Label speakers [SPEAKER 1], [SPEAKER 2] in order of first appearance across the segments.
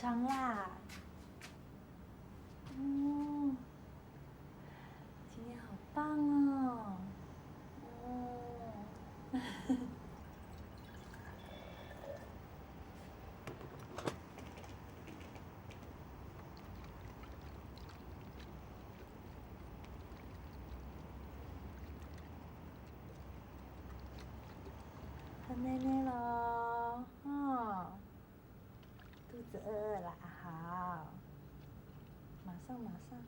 [SPEAKER 1] 长啦。哦，今天好棒哦。哦。喝奶奶喽，哦，肚子饿啦，好，马上马上。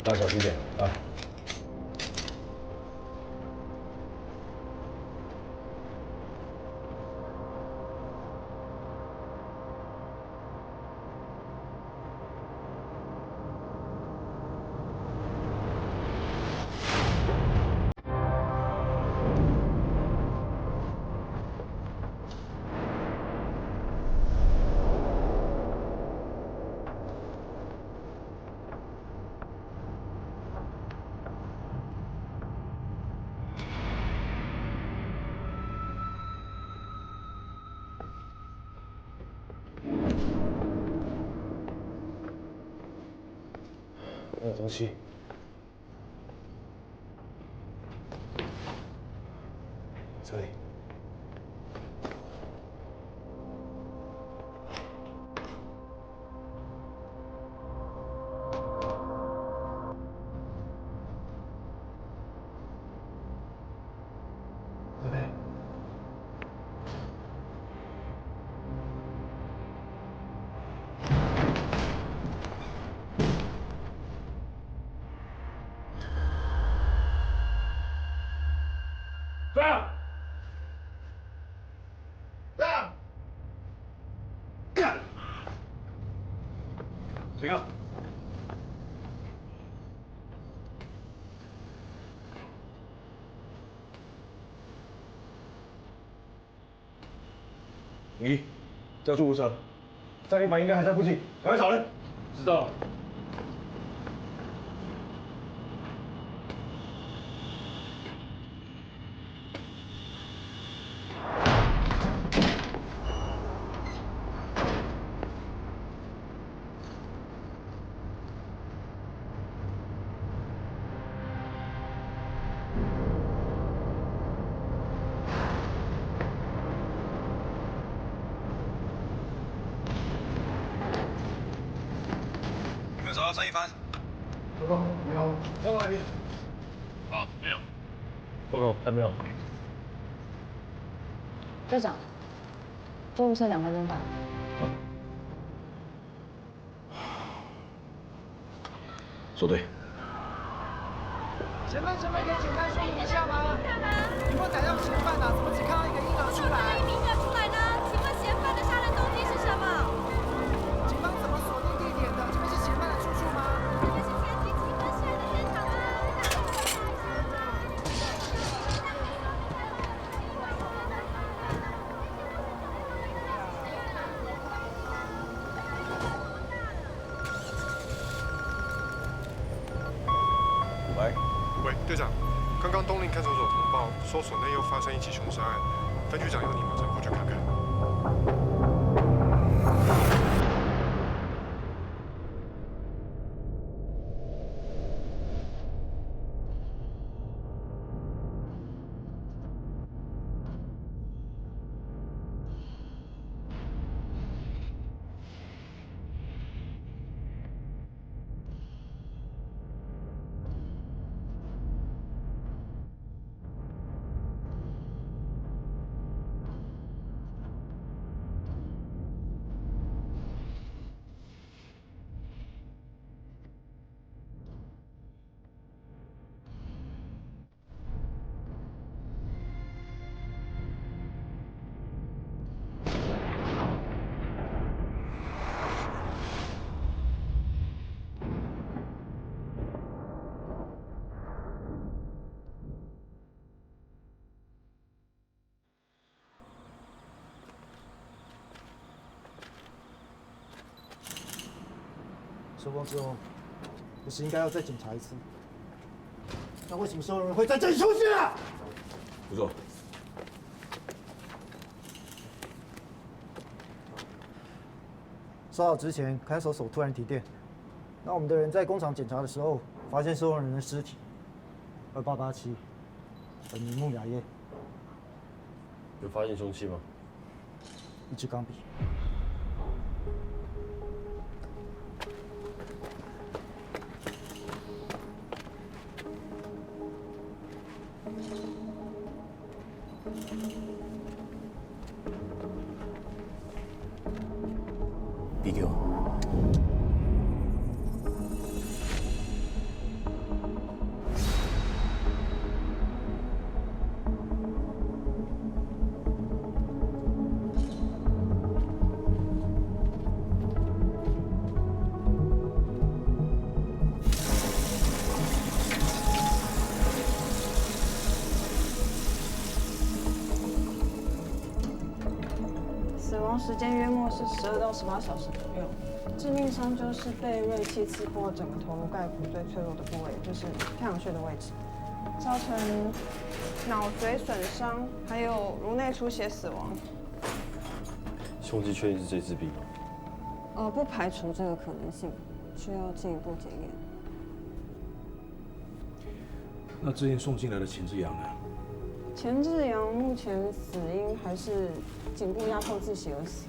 [SPEAKER 2] 大家小心点啊！东西。这里。这边。放！放！干！谁啊？你叫救护车，张一凡应该还在附近，赶快找人。知道。有没有找到张一凡？报告，没有。报告来宾。啊，没有。报告，还没有。
[SPEAKER 3] 队长，救护车2分钟到。
[SPEAKER 2] 说对。
[SPEAKER 4] 前辈，可以简单说明一下吗？你们逮到嫌犯了，怎么只看到一个婴儿出来？
[SPEAKER 5] 一名儿出来呢？请问嫌犯的杀人动机是什么？
[SPEAKER 4] 警方怎么锁定地点的？这边是嫌犯的住处吗？
[SPEAKER 5] 这边是前期7分现的现场啊！
[SPEAKER 2] 喂，
[SPEAKER 6] 队长，刚刚东林看守所通报，搜索内又发生一起凶杀案，分局长要你马上过去看看。
[SPEAKER 4] 收工之后，不是应该要再检查一次？那为什么所有人会在这里出现啊？
[SPEAKER 2] 不错。
[SPEAKER 4] 稍早之前，看守所突然停电，那我们的人在工厂检查的时候，发现所有人的尸体。2887，本名木雅叶，
[SPEAKER 2] 有发现凶器吗？
[SPEAKER 4] 一支钢笔。
[SPEAKER 7] 笔给我。
[SPEAKER 3] 死亡时间约莫是12到18小时左右。致命伤就是被锐器刺破整个头颅盖骨最脆弱的部位，就是太阳穴的位置，造成脑髓损伤，还有颅内出血死亡。
[SPEAKER 2] 凶器确定是这支笔吗？
[SPEAKER 3] 不排除这个可能性，需要进一步检验。
[SPEAKER 7] 那之前送进来的钱志阳呢？
[SPEAKER 3] 钱志阳目前死因还是颈部压迫窒息而死。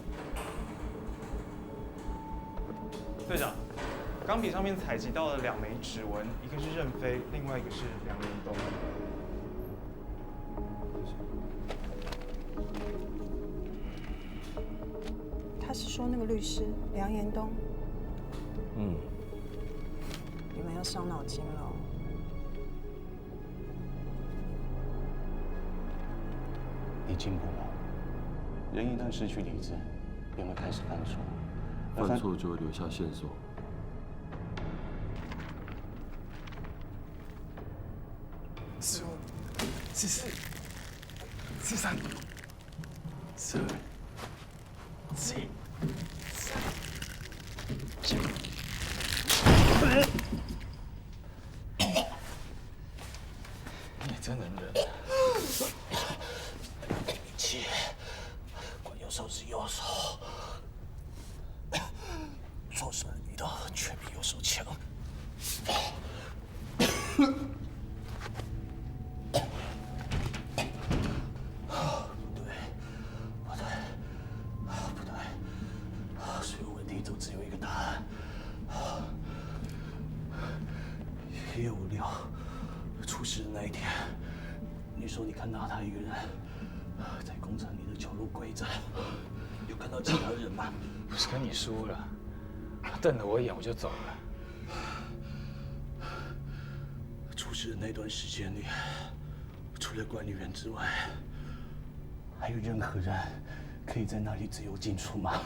[SPEAKER 8] 队长，钢笔上面采集到了2枚指纹，一个是任飞，另外一个是梁延东。
[SPEAKER 3] 他是说那个律师梁延东？
[SPEAKER 7] 嗯。
[SPEAKER 3] 你们要伤脑筋了。
[SPEAKER 7] 你进步了。人一旦失去理智，便会开始犯错。
[SPEAKER 2] 犯错就会留下线索。
[SPEAKER 7] 45、44、43、42、41、9。你真能忍。7，管右手是右手。做事的力道却比右手强。不对，所有问题都只有一个答案。1月5日出事的那一天，你说你看到他一个人在工厂里的角落跪着，有看到其他人吗？
[SPEAKER 9] 不是跟你说了，他瞪了我一眼我就走了。
[SPEAKER 7] 出事的那段时间里，除了管理员之外，还有任何人可以在那里自由进出吗？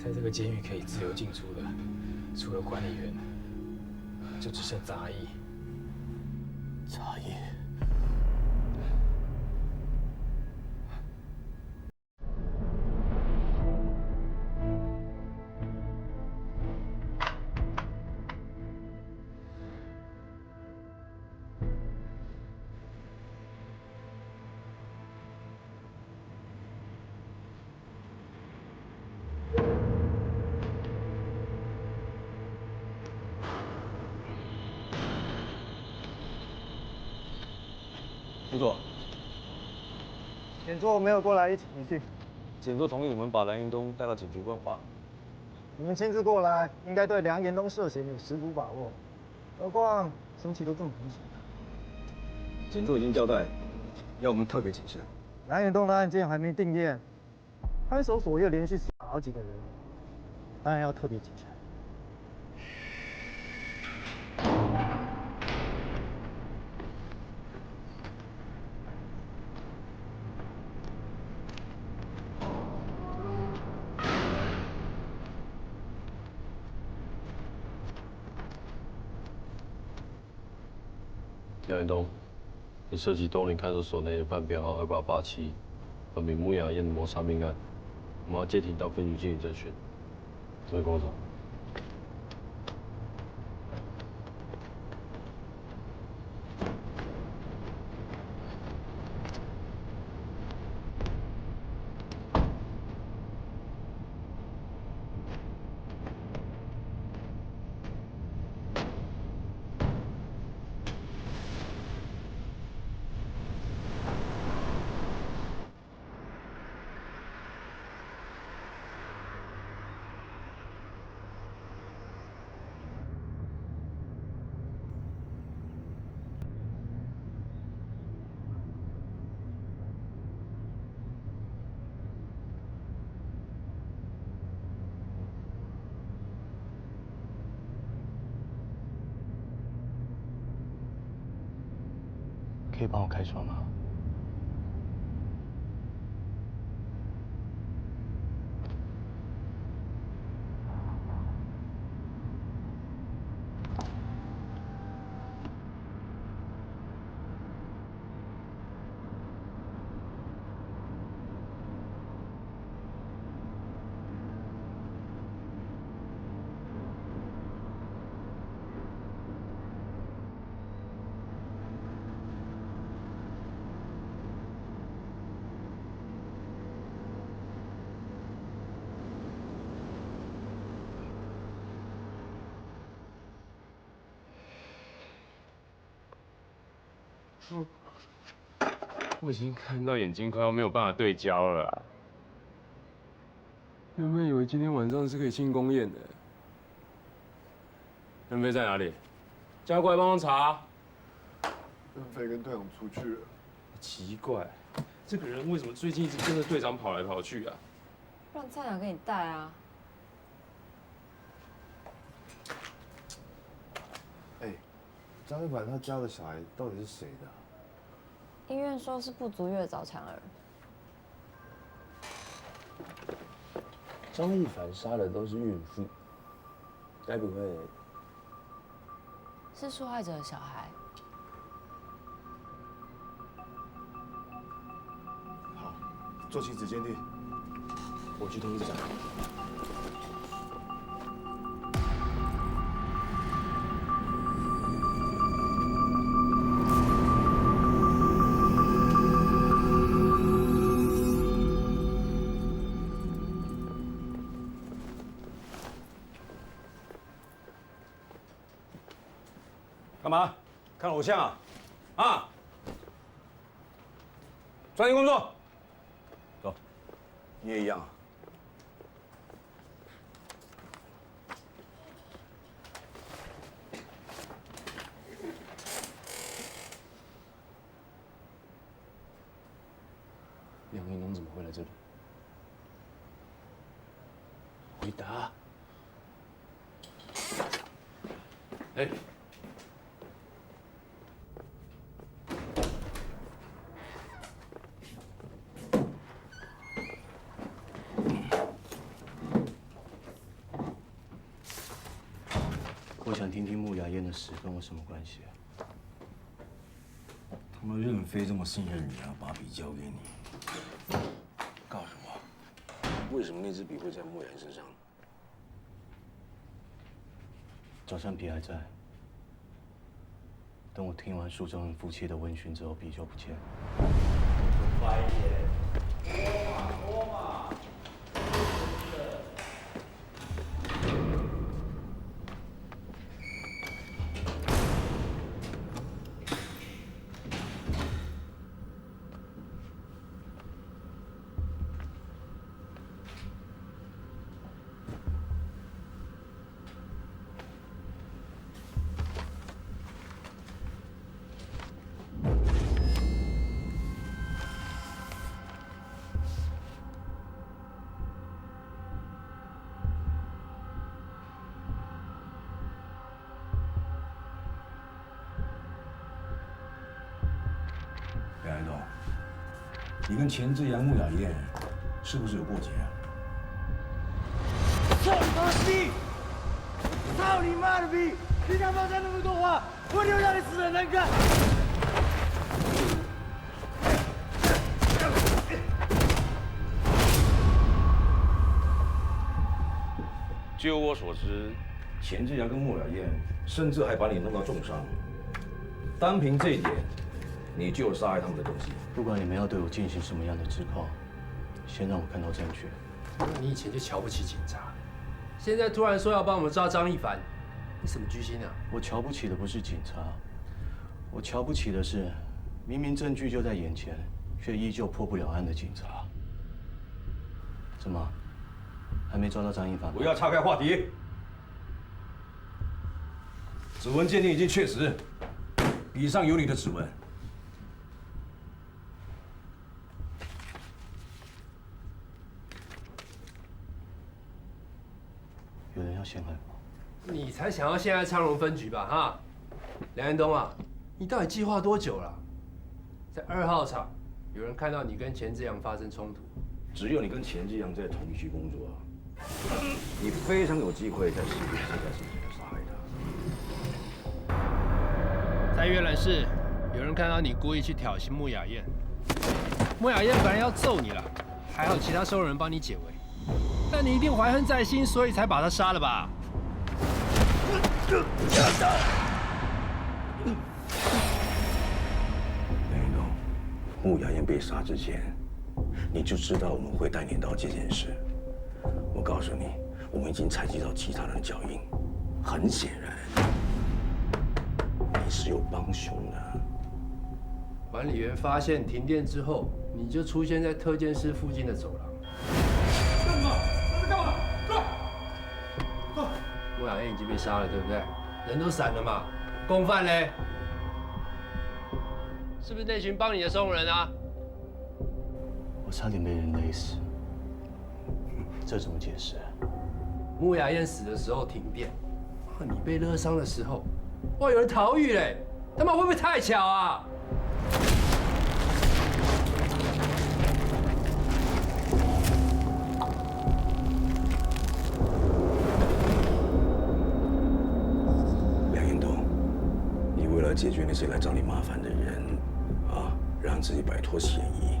[SPEAKER 9] 在这个监狱可以自由进出的，除了管理员，就只剩杂役。
[SPEAKER 7] 杂役。
[SPEAKER 2] 副座，
[SPEAKER 4] 检座没有过来一起离去，
[SPEAKER 2] 检座同意我们把梁延东带到警局问话。
[SPEAKER 4] 你们亲自过来，应该对梁延东涉嫌有十足把握。何况凶器都这么明显。
[SPEAKER 2] 检座已经交代，要我们特别谨慎。
[SPEAKER 4] 梁延东的案件还没定验，看守所又连续死好几个人，当然要特别谨慎。
[SPEAKER 2] 杨一东，你涉及东林看守所内的判编号2887和名木雅燕的谋杀命案，我们要接庭到分局进行侦讯。这位跟我走。
[SPEAKER 7] 可以帮我开窗吗？
[SPEAKER 10] 我已经看到眼睛快要没有办法对焦了啦。原本以为今天晚上是可以庆功宴的。任飞在哪里？叫他过来帮忙查。
[SPEAKER 6] 任飞跟队长出去了。
[SPEAKER 10] 奇怪，这个人为什么最近一直跟着队长跑来跑去啊？
[SPEAKER 11] 让菜鸟给你带啊。
[SPEAKER 12] 张一凡他家的小孩到底是谁的啊？
[SPEAKER 11] 医院说是不足月早产儿。
[SPEAKER 7] 张一凡杀的都是孕妇，该不会
[SPEAKER 11] 是受害者的小孩？
[SPEAKER 12] 好，做亲子鉴定。
[SPEAKER 7] 我去通知长。
[SPEAKER 10] 干嘛？看偶像啊？啊！专心工作。走。
[SPEAKER 12] 你也一样啊？
[SPEAKER 7] 梁一农怎么会来这里？回答。哎。我想听听穆雅燕的事跟我什么关系啊？
[SPEAKER 12] 他们任飞这么信任你啊，把笔交给你，告什么？为什么那支笔会在穆雅燕身上？
[SPEAKER 7] 早上笔还在，等我听完苏中人夫妻的问讯之后，笔就不见了。
[SPEAKER 13] 快一点，多嘛。
[SPEAKER 12] 梁爱东，你跟前置杨穆雅燕是不是有过节啊？
[SPEAKER 13] 操你妈逼！操你妈的逼！你他妈讲那么多话，我就让你死得难看！
[SPEAKER 12] 就我所知，钱志阳跟穆雅燕甚至还把你弄到重伤。单凭这一点，你就有杀害他们的动机。
[SPEAKER 7] 不管你们要对我进行什么样的指控，先让我看到证据。
[SPEAKER 14] 你以前就瞧不起警察，现在突然说要帮我们抓张一凡，你什么居心啊？
[SPEAKER 7] 我瞧不起的不是警察，我瞧不起的是明明证据就在眼前，却依旧破不了案的警察。怎么，还没抓到张一凡？
[SPEAKER 12] 不要岔开话题。指纹鉴定已经确实，笔上有你的指纹。
[SPEAKER 7] 有人要陷害我？
[SPEAKER 14] 你才想要陷害昌荣分局吧？哈，梁彦东啊，你到底计划多久了？在2号厂，有人看到你跟钱志阳发生冲突。
[SPEAKER 12] 只有你跟钱志阳在同一区工作，你非常有机会在10月这段时间杀害他。
[SPEAKER 14] 在阅览室，有人看到你故意去挑衅穆雅燕。穆雅燕本来要揍你了，还好其他收容人帮你解围。但你一定怀恨在心，所以才把他杀了吧？
[SPEAKER 12] 梁彦东，穆雅燕被杀之前，你就知道我们会带你到这件事。我告诉你，我们已经采集到其他人的脚印，很显然，你是有帮凶的。
[SPEAKER 14] 管理员发现停电之后，你就出现在特监室附近的走廊。干嘛？在干嘛？走！穆雅燕已经被杀了，对不对？人都散了嘛。共犯嘞？是不是那群帮你的收容人啊？
[SPEAKER 7] 我差点被人勒死，这怎么解释？
[SPEAKER 14] 穆雅燕死的时候停电，你被勒伤的时候，哇，有人逃狱嘞！他妈会不会太巧啊？
[SPEAKER 12] 梁彦东，你为了解决那些来找你麻烦的人，让自己摆脱嫌疑，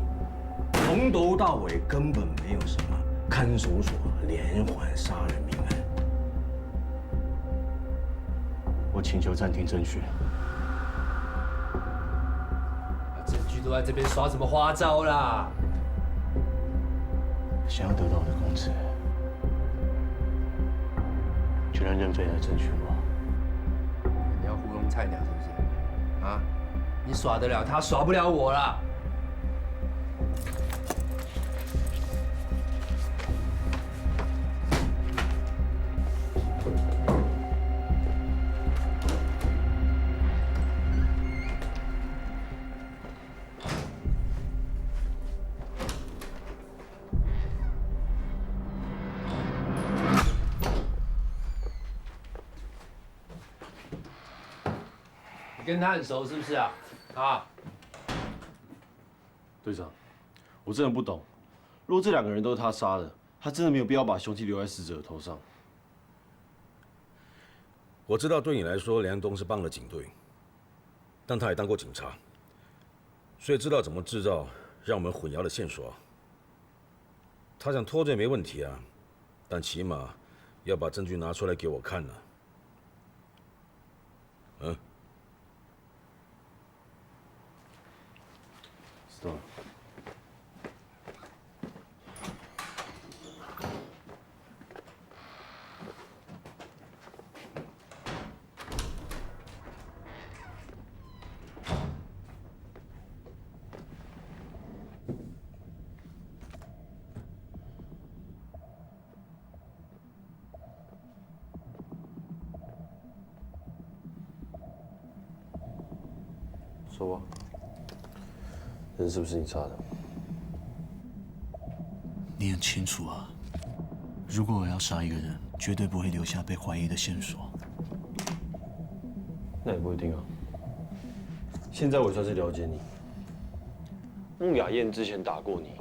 [SPEAKER 12] 从头到尾根本没有什么看守所连环杀人命案。
[SPEAKER 7] 我请求暂停侦讯。
[SPEAKER 14] 证据都在这边，耍什么花招啦？
[SPEAKER 7] 想要得到我的公职，就让任飞来侦讯我。
[SPEAKER 14] 你要糊弄菜鸟是不是？啊？你耍得了他，耍不了我啦！你跟他很熟是不是啊？啊！
[SPEAKER 2] 队长，我真的不懂，如果这2个人都是他杀的，他真的没有必要把凶器留在死者的头上。
[SPEAKER 12] 我知道对你来说，梁东是帮了警队，但他也当过警察，所以知道怎么制造让我们混淆的线索。他想脱罪没问题啊，但起码要把证据拿出来给我看啊。嗯。
[SPEAKER 2] 知道了。说吧，人是不是你杀的？
[SPEAKER 7] 你很清楚啊，如果我要杀一个人，绝对不会留下被怀疑的线索。
[SPEAKER 2] 那也不一定啊。现在我也算是了解你，穆雅燕之前打过你，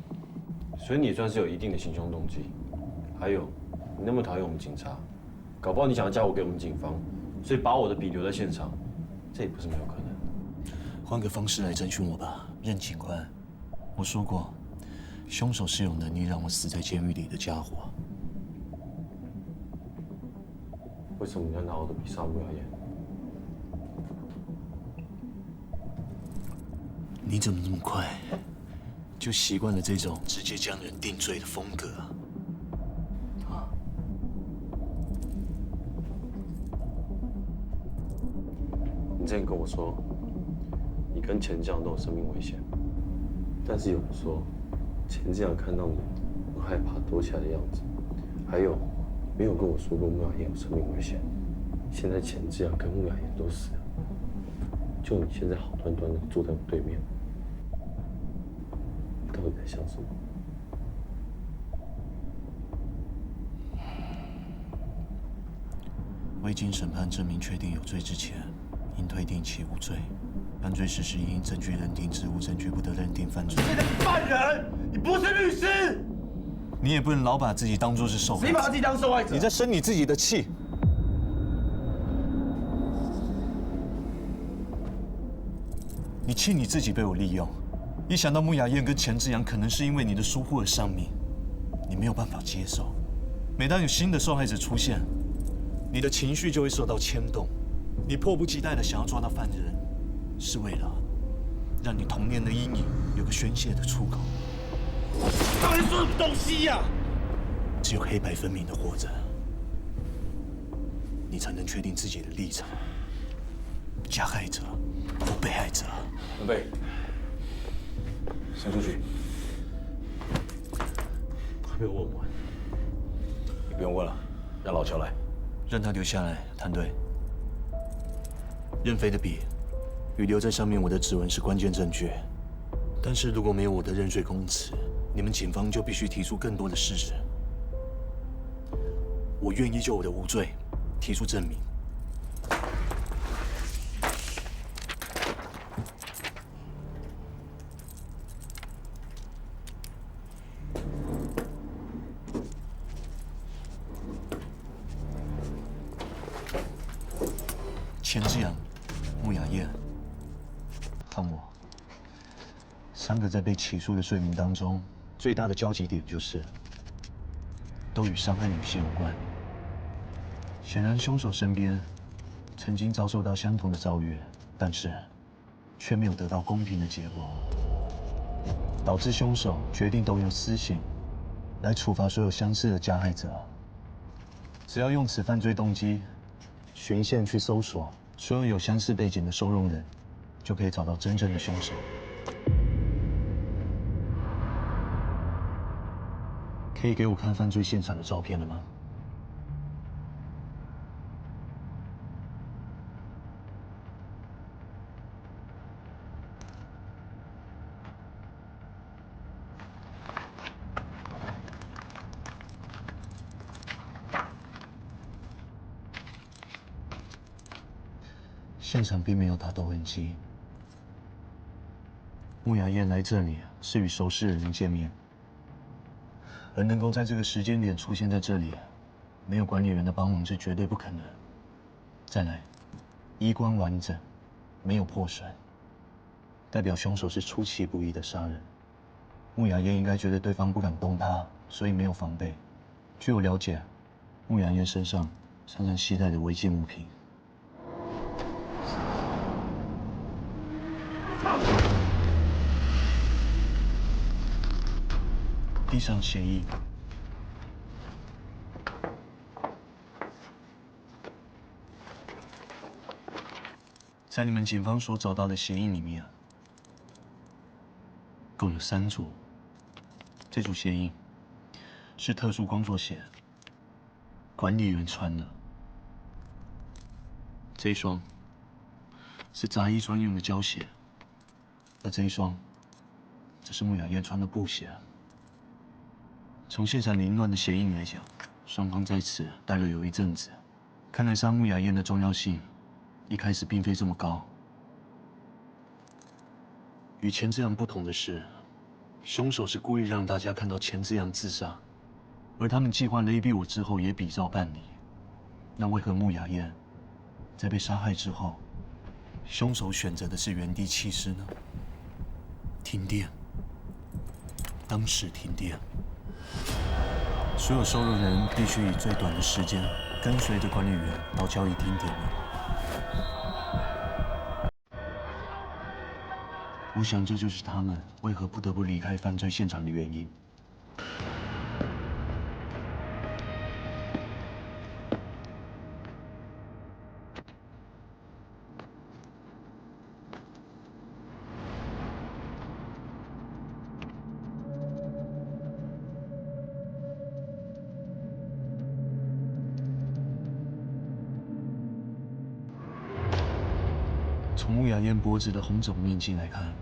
[SPEAKER 2] 所以你也算是有一定的行凶动机。还有，你那么讨厌我们警察，搞不好你想要嫁祸给我们警方，所以把我的笔留在现场，这也不是没有可能。
[SPEAKER 7] 换个方式来侦讯我吧，任警官。我说过，凶手是有能力让我死在监狱里的家伙。
[SPEAKER 2] 为什么你要拿我的笔杀穆雅燕？
[SPEAKER 7] 你怎么这么快就习惯了这种直接将人定罪的风格啊？
[SPEAKER 2] 你之前跟我说，你跟钱志扬都有生命危险，但是有人说，钱志扬看到你不害怕躲起来的样子，还有没有跟我说过穆雅燕有生命危险。现在钱志扬跟穆雅燕都死了，就你现在好端端的坐在我对面，到底在想什么？
[SPEAKER 7] 未经审判证明确定有罪之前，应推定其无罪。犯罪事实因证据认定之，无证据不得认定犯罪。
[SPEAKER 13] 现在是犯人，你不是律师。
[SPEAKER 7] 你也不能老把自己当作是受害者。
[SPEAKER 13] 谁把自己当受害者？
[SPEAKER 7] 你在生你自己的气。你气你自己被我利用，一想到穆雅燕跟钱志扬可能是因为你的疏忽而丧命，你没有办法接受。每当有新的受害者出现，你的情绪就会受到牵动，你迫不及待地想要抓到犯人，是为了让你童年的阴影有个宣泄的出口。
[SPEAKER 13] 到底说什么东西呀？
[SPEAKER 7] 只有黑白分明的活着，你才能确定自己的立场。加害者或被害者。
[SPEAKER 12] 准备，先出去。
[SPEAKER 2] 还没有问完。
[SPEAKER 12] 你不用问了，让老乔来。
[SPEAKER 7] 让他留下来谈对。任飞的笔与留在上面我的指纹是关键证据，但是如果没有我的认罪供词，你们警方就必须提出更多的事实。我愿意就我的无罪提出证明。钱志扬、穆雅燕，看我，三个在被起诉的罪名当中，最大的交集点就是都与伤害女性有关。显然，凶手身边曾经遭受到相同的遭遇，但是却没有得到公平的结果，导致凶手决定动用私刑来处罚所有相似的加害者。只要用此犯罪动机循线去搜索所有有相似背景的收容人，就可以找到真正的凶手。可以给我看犯罪现场的照片了吗？现场并没有打斗痕迹。穆雅燕来这里是与熟识的人见面，而能够在这个时间点出现在这里，没有管理员的帮忙是绝对不可能。再来，衣冠完整，没有破损，代表凶手是出其不意的杀人。穆雅燕应该觉得对方不敢动她，所以没有防备。据我了解，穆雅燕身上常常携带的违禁物品。地上血印，在你们警方所找到的血印里面，共有3组。这组血印是特殊工作鞋，管理员穿的；这一双是杂役专用的胶鞋，而这一双则是穆雅燕穿的布鞋。从现场凌乱的血印来讲，双方在此待了有一阵子，看来杀穆雅燕的重要性一开始并非这么高。与钱志扬不同的是，凶手是故意让大家看到钱志扬自杀，而他们计划勒毙我之后也比照办理。那为何穆雅燕在被杀害之后，凶手选择的是原地弃尸呢？停电，当时停电。所有收容人必须以最短的时间跟随着管理员到交易厅点名。我想这就是他们为何不得不离开犯罪现场的原因。从穆雅燕脖子的红肿面积来看，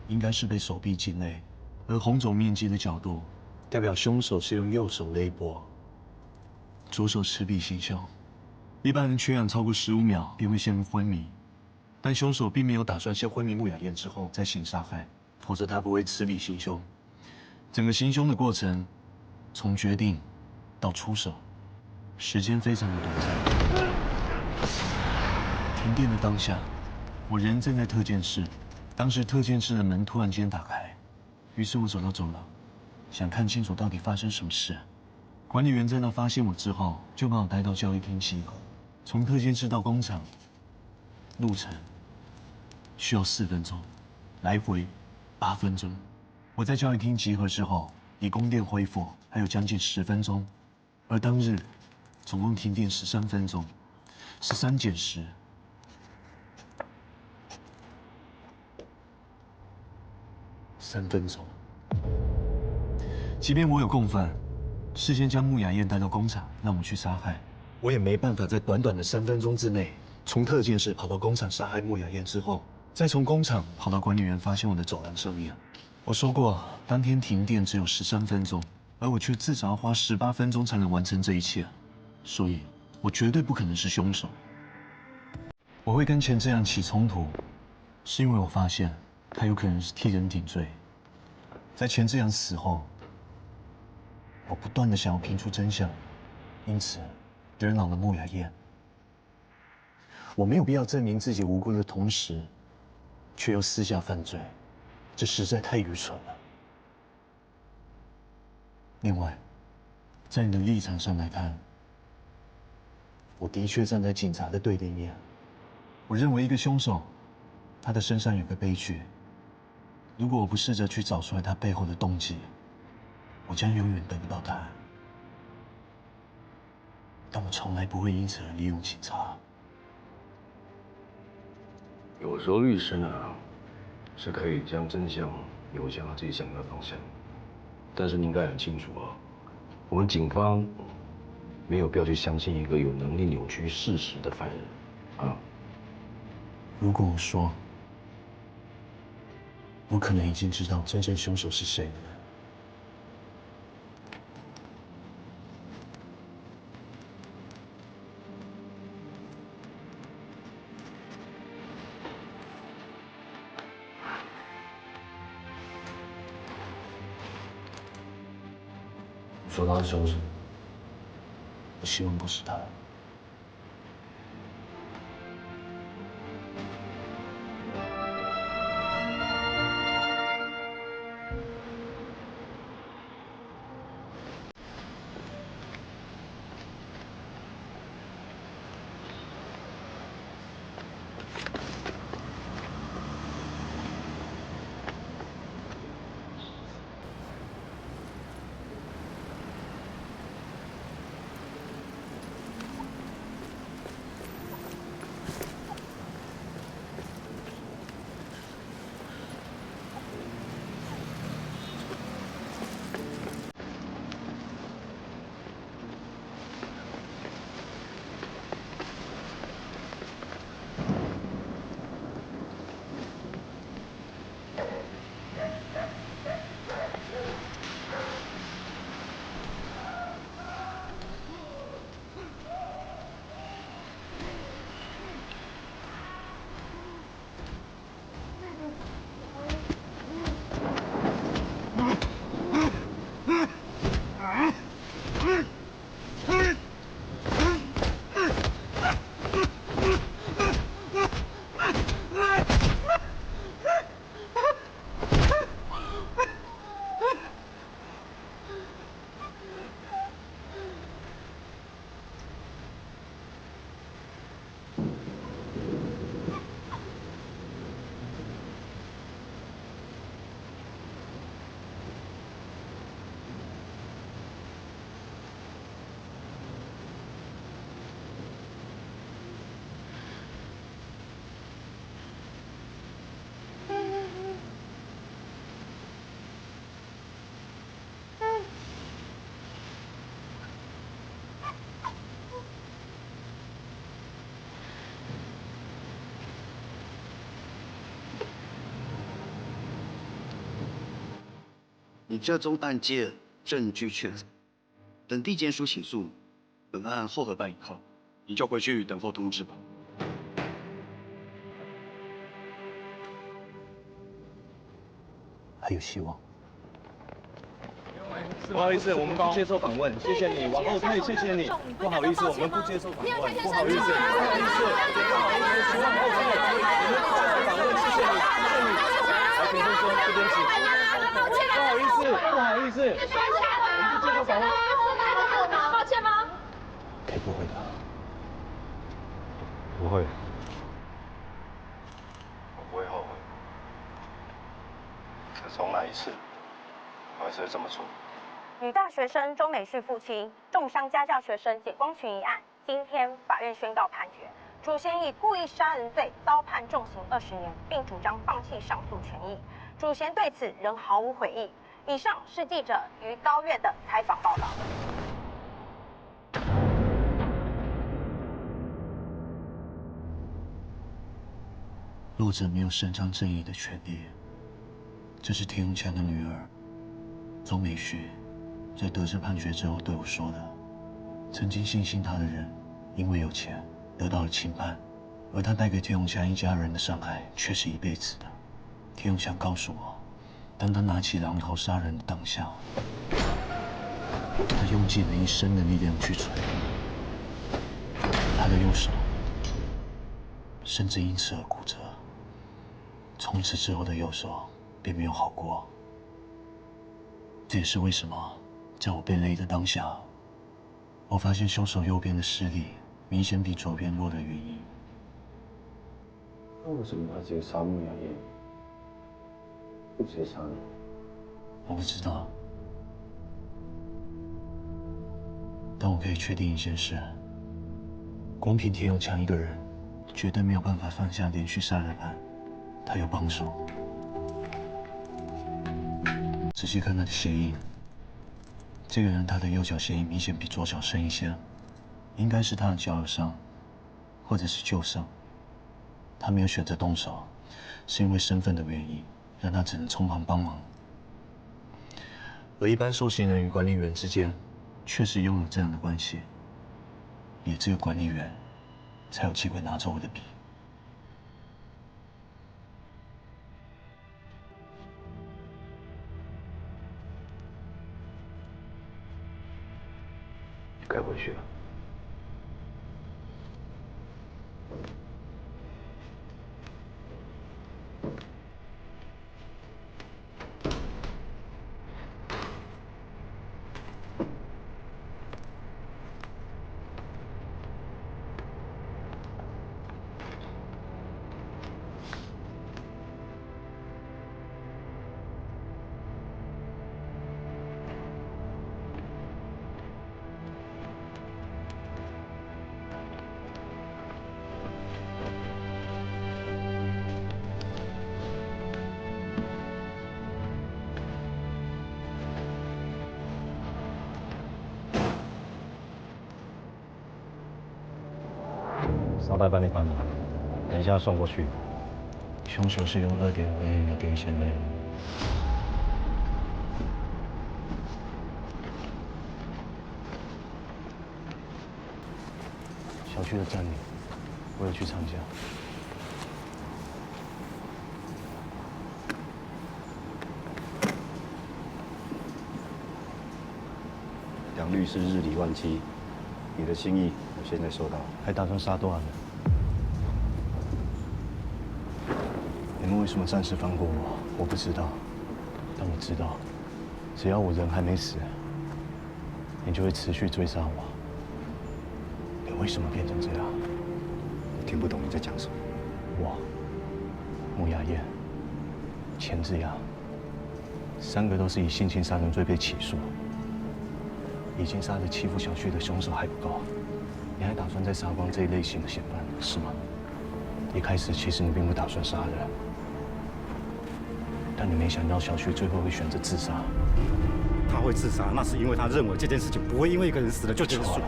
[SPEAKER 7] 应该是被手臂击累，而红肿面积的角度代表凶手是用右手勒脖，左手持笔行凶。一般人缺氧超过15秒便会陷入昏迷，但凶手并没有打算先昏迷穆雅燕之后再行杀害，否则他不会持笔行凶。整个行凶的过程，从决定到出手，时间非常的短暂。停电的当下，我人正在特监室，当时特监室的门突然间打开，于是我走到走廊，想看清楚到底发生什么事。管理员在那发现我之后，就把我带到交易厅集合。从特监室到工厂，路程需要4分钟，来回8分钟。我在交易厅集合之后，离供电恢复还有将近10分钟，而当日总共停电13分钟，13减10。3分钟。即便我有共犯，事先将穆雅燕带到工厂，让我去杀害，我也没办法在短短的3分钟之内，从特监室跑到工厂杀害穆雅燕之后，再从工厂跑到管理员发现我的走廊上面。我说过，当天停电只有13分钟，而我却至少要花18分钟才能完成这一切，所以我绝对不可能是凶手。我会跟钱这样起冲突，是因为我发现他有可能是替人顶罪。在钱这样死后，我不断的想要评出真相，因此惹恼了穆雅燕。我没有必要证明自己无辜的同时，却又私下犯罪，这实在太愚蠢了。另外，在你的立场上来看，我的确站在警察的对立面。我认为一个凶手，他的身上有个悲剧。如果我不试着去找出来他背后的动机，我将永远得不到答案。但我从来不会因此而利用警察。
[SPEAKER 12] 有时候律师呢，是可以将真相扭向他自己想要的方向，但是你应该很清楚啊，我们警方没有必要去相信一个有能力扭曲事实的犯人啊。
[SPEAKER 7] 如果我说，我可能已经知道真正凶手是谁了。
[SPEAKER 12] 说他是凶手，
[SPEAKER 7] 我希望不是他。
[SPEAKER 15] 你这宗案件证据确凿，等地检署起诉，本案后核办以后，你就回去等候通知吧。
[SPEAKER 7] 还有希望。
[SPEAKER 13] 不好意思，我们不接受访问，谢谢你，往后退，谢谢你。不好意思，我们不接受访问，不好意思，不好意思，不好意思，往后退，我们不接受访问，谢谢你，谢谢你。来，请先说，这边请。不好意思，不好意思，我们不接受访问。
[SPEAKER 5] 抱歉吗？
[SPEAKER 7] 可以不会的。
[SPEAKER 2] 不会。
[SPEAKER 7] 我不会后悔。可重来一次，我还是会这么做。
[SPEAKER 16] 女大学生周美旭父亲重伤家教学生解光群一案，今天法院宣告判决，主嫌以故意杀人罪遭判重刑20年，并主张放弃上诉权益。主嫌对此仍毫无悔意。以上是记者于高院的采访报道。
[SPEAKER 7] 弱者没有伸张正义的权利，这是田永强的女儿周美旭在得知判决之后对我说的。曾经信心他的人，因为有钱得到了轻判，而他带给田永强一家人的伤害却是一辈子的。田永强告诉我，当他拿起榔头杀人的当下，他用尽了一生的力量去捶他的右手，甚至因此而骨折。从此之后的右手便没有好过。这也是为什么在我被勒的当下，我发现凶手右边的视力明显比左边弱的原因。
[SPEAKER 2] 那为什么他直接杀穆雅燕，不直接杀你？
[SPEAKER 7] 我不知道，但我可以确定一件事：光凭田永强一个人，绝对没有办法放下连续杀人案。他有帮手，仔细看他的鞋印，这个人他的右脚鞋印明显比左脚深一些，应该是他的脚有伤，或者是旧伤。他没有选择动手，是因为身份的原因，让他只能从旁帮忙。而一般受刑人与管理员之间，确实拥有这样的关系，也只有管理员才有机会拿走我的笔。
[SPEAKER 12] 该回去了。
[SPEAKER 7] 稍待办理办理，等一下送过去。凶手是用2.5mm的电线类。小区的占领，我有去参加。
[SPEAKER 17] 梁律师日理万机，你的心意我现在收到。
[SPEAKER 7] 还打算杀多少人？你们为什么暂时放过我？我不知道，但我知道，只要我人还没死，你就会持续追杀我。你为什么变成这样？
[SPEAKER 17] 我听不懂你在讲什么。
[SPEAKER 7] 我、穆雅燕、钱志阳，3个都是以性侵杀人罪被起诉。已经杀了欺负小旭的凶手还不够，你还打算再杀光这一类型的嫌犯，是吗？一开始其实你并不打算杀人，但你没想到小旭最后会选择自杀。
[SPEAKER 17] 他会自杀，那是因为他认为这件事情不会因为一个人死了就结束了。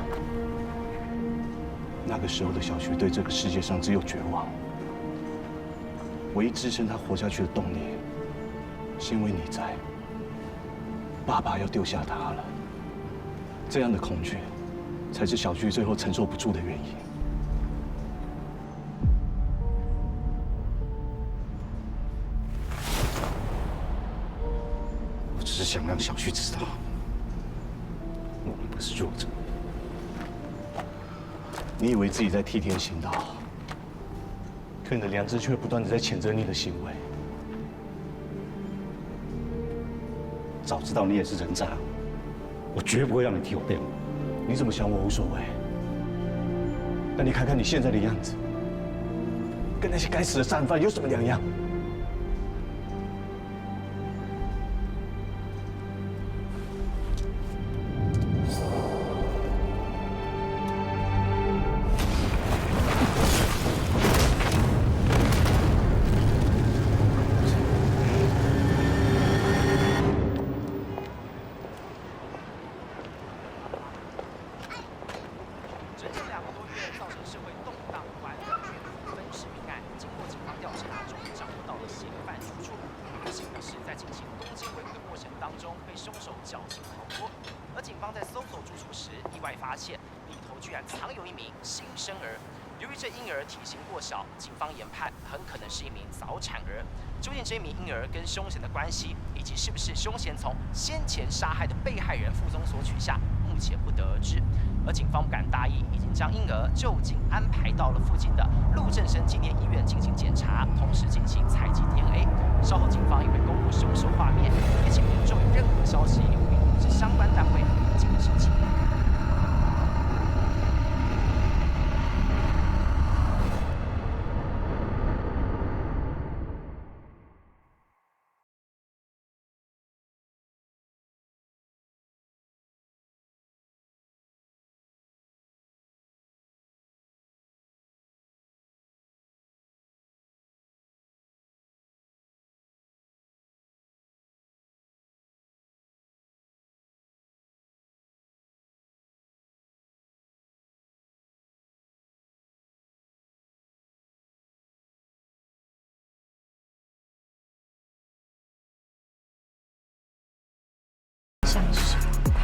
[SPEAKER 7] 那个时候的小旭对这个世界上只有绝望，唯一支撑他活下去的动力，是因为你在。爸爸要丢下他了。这样的恐惧，才是小菊最后承受不住的原因。
[SPEAKER 17] 我只是想让小旭知道，我们不是弱者。
[SPEAKER 7] 你以为自己在替天行道，可你的良知却不断的在谴责你的行为。
[SPEAKER 17] 早知道你也是人渣，我绝不会让你替我辩护。
[SPEAKER 7] 你怎么想我无所谓，但你看看你现在的样子，跟那些该死的杀人犯有什么两样？
[SPEAKER 18] 这名婴儿跟凶嫌的关系，以及是不是凶嫌从先前杀害的被害人傅宗所取下，目前不得而知。而警方不敢大意，已经将婴儿就近安排到了附近的陆正生纪念医院进行检查，同时进行采集 DNA。稍后警方也会公布凶手画面，也请民众有任何消息，并通知相关单位进行审计。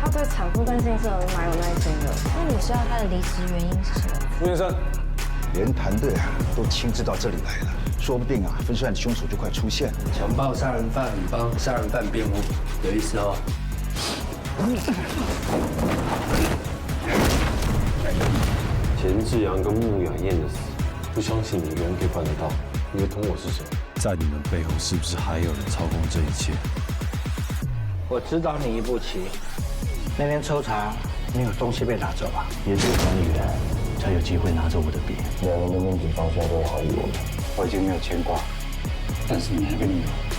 [SPEAKER 3] 他对产妇跟性生儿蛮有耐心的。
[SPEAKER 11] 那你知道他的离职原因是什么？
[SPEAKER 12] 傅先生，
[SPEAKER 19] 连团队都亲自到这里来了，说不定分尸案的凶手就快出现了。
[SPEAKER 14] 强暴杀人犯帮杀人犯辩护，有意思哦。
[SPEAKER 2] 钱志阳跟穆雅燕的死，不相信你一个人可以办得到，你会懂我是谁？
[SPEAKER 17] 在你们背后是不是还有人操控这一切？
[SPEAKER 20] 我指导你一步棋。那天抽查，你有东西被拿走吧？
[SPEAKER 7] 也只有管理员才有机会拿走我的笔。
[SPEAKER 17] 2人的命警方现在都怀疑我们，我已经没有牵挂，但是你还跟你有。